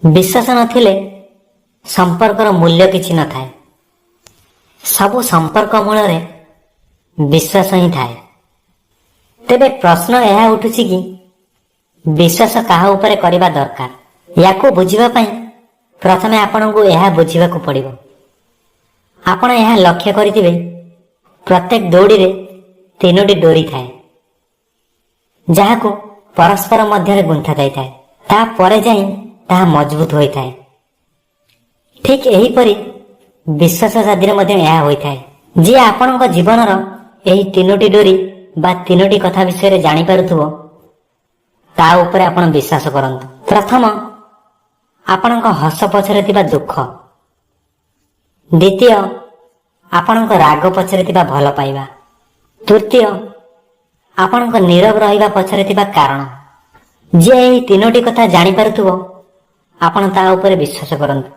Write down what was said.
विश्वास नथिले संपर्कर मूल्य किछि न थाए। सबु संपर्क मूल विश्वास ही थाए। तेबे प्रश्न यह उठुछि कि विश्वास काहा उपरे करिबा दरकार। याकू बुझिबा पई प्रथमे आपनकु यह बुझिबा को पड़िबो। आपण यह लक्ष्य करिथिबे प्रत्येक दौड़ी रे तीनोटी डोरी थाए, जहाको परस्पर मध्य गुंथा जाइथाए। ता परे जाई ताहा मजबूत होइथाए। ठीक एही परी विश्वास साधीरे मध्य यह होइथाए। जे आपनक जीवनर एही तीनोटी डोरी बा तीनोटी कथा विषय रे जानि पारुथबो ता उपरे आपण विश्वास करंतु। प्रथम आपनक हस पछरे थिबा दुख, द्वितीय आपनक राग पछरे थिबा भल पाइबा, तृतीय आपनक नीरव रहिबा पछरे थिबा कारण। जे एही तीनोटी कथा जानि पारुथबो आपण ता उपरे विश्वास करंतु।